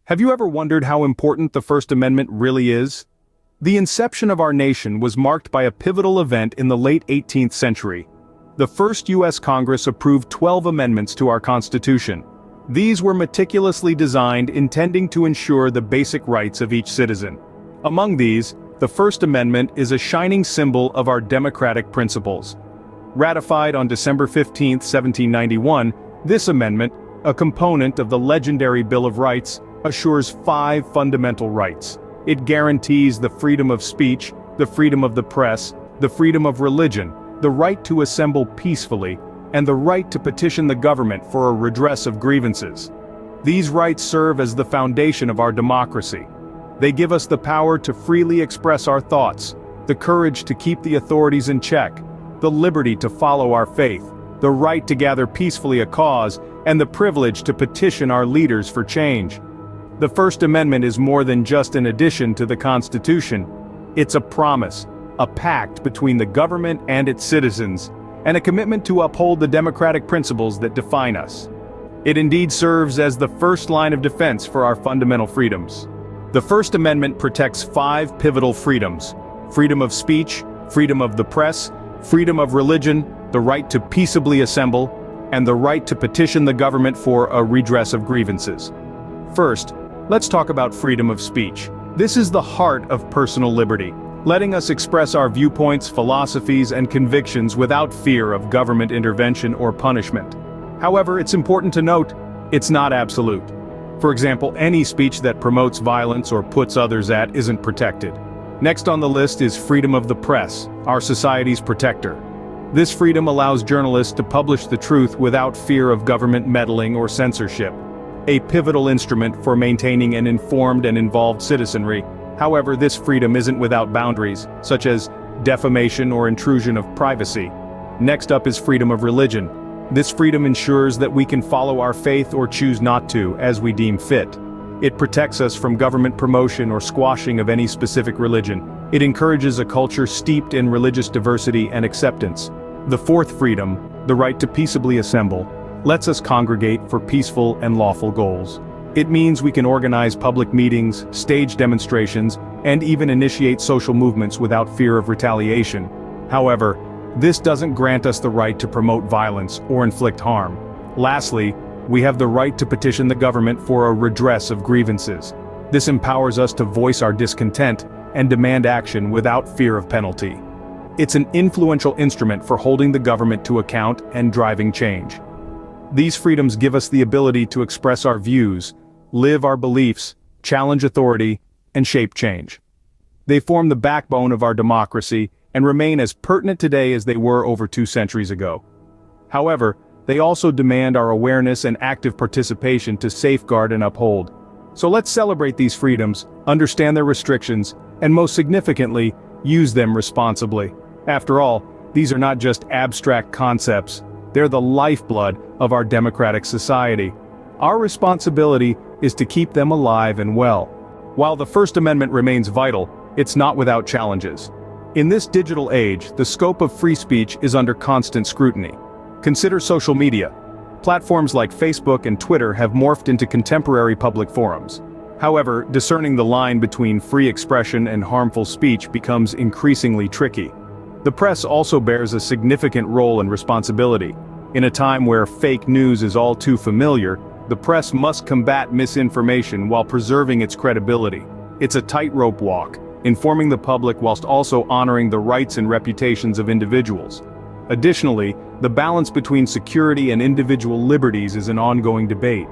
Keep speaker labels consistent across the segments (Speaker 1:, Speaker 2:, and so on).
Speaker 1: Have you ever wondered how important the First Amendment really is? The inception of our nation was marked by a pivotal event in the late 18th century. The first U.S. Congress approved 12 amendments to our Constitution. These were meticulously designed, intending to ensure the basic rights of each citizen. Among these, the First Amendment is a shining symbol of our democratic principles. Ratified on December 15, 1791, this amendment, a component of the legendary Bill of Rights, assures 5 fundamental rights. It guarantees the freedom of speech, the freedom of the press, the freedom of religion, the right to assemble peacefully, and the right to petition the government for a redress of grievances. These rights serve as the foundation of our democracy. They give us the power to freely express our thoughts, the courage to keep the authorities in check, the liberty to follow our faith, the right to gather peacefully a cause, and the privilege to petition our leaders for change. The First Amendment is more than just an addition to the Constitution. It's a promise, a pact between the government and its citizens, and a commitment to uphold the democratic principles that define us. It indeed serves as the first line of defense for our fundamental freedoms. The First Amendment protects 5 pivotal freedoms: freedom of speech, freedom of the press, freedom of religion, the right to peaceably assemble, and the right to petition the government for a redress of grievances. First, let's talk about freedom of speech. This is the heart of personal liberty, letting us express our viewpoints, philosophies, and convictions without fear of government intervention or punishment. However, it's important to note, it's not absolute. For example, any speech that promotes violence or puts others at isn't protected. Next on the list is freedom of the press, our society's protector. This freedom allows journalists to publish the truth without fear of government meddling or censorship. A pivotal instrument for maintaining an informed and involved citizenry. However, this freedom isn't without boundaries, such as defamation or intrusion of privacy. Next up is freedom of religion. This freedom ensures that we can follow our faith or choose not to, as we deem fit. It protects us from government promotion or squashing of any specific religion. It encourages a culture steeped in religious diversity and acceptance. The fourth freedom, the right to peaceably assemble, lets us congregate for peaceful and lawful goals. It means we can organize public meetings, stage demonstrations, and even initiate social movements without fear of retaliation. However, this doesn't grant us the right to promote violence or inflict harm. Lastly, we have the right to petition the government for a redress of grievances. This empowers us to voice our discontent and demand action without fear of penalty. It's an influential instrument for holding the government to account and driving change. These freedoms give us the ability to express our views, live our beliefs, challenge authority, and shape change. They form the backbone of our democracy and remain as pertinent today as they were over 2 centuries ago. However, they also demand our awareness and active participation to safeguard and uphold. So let's celebrate these freedoms, understand their restrictions, and most significantly, use them responsibly. After all, these are not just abstract concepts, they're the lifeblood of our democratic society. Our responsibility is to keep them alive and well. While the First Amendment remains vital, it's not without challenges. In this digital age, the scope of free speech is under constant scrutiny. Consider social media. Platforms like Facebook and Twitter have morphed into contemporary public forums. However, discerning the line between free expression and harmful speech becomes increasingly tricky. The press also bears a significant role and responsibility. In a time where fake news is all too familiar, the press must combat misinformation while preserving its credibility. It's a tightrope walk, informing the public whilst also honoring the rights and reputations of individuals. Additionally, the balance between security and individual liberties is an ongoing debate.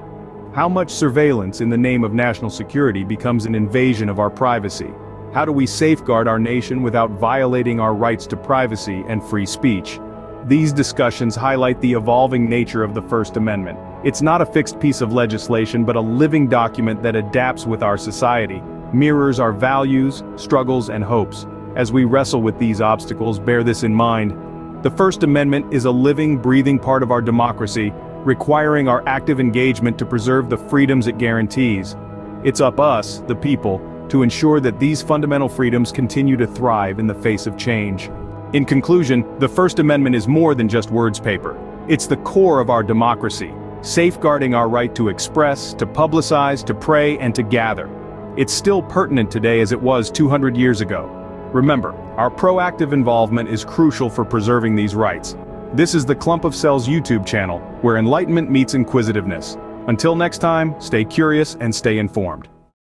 Speaker 1: How much surveillance in the name of national security becomes an invasion of our privacy? How do we safeguard our nation without violating our rights to privacy and free speech? These discussions highlight the evolving nature of the First Amendment. It's not a fixed piece of legislation but a living document that adapts with our society, mirrors our values, struggles, and hopes. As we wrestle with these obstacles, bear this in mind. The First Amendment is a living, breathing part of our democracy, requiring our active engagement to preserve the freedoms it guarantees. It's up us, the people, to ensure that these fundamental freedoms continue to thrive in the face of change. In conclusion, the First Amendment is more than just words paper. It's the core of our democracy, safeguarding our right to express, to publicize, to pray, and to gather. It's still pertinent today as it was 200 years ago. Remember, our proactive involvement is crucial for preserving these rights. This is the Clump of Cells YouTube channel, where enlightenment meets inquisitiveness. Until next time, stay curious and stay informed.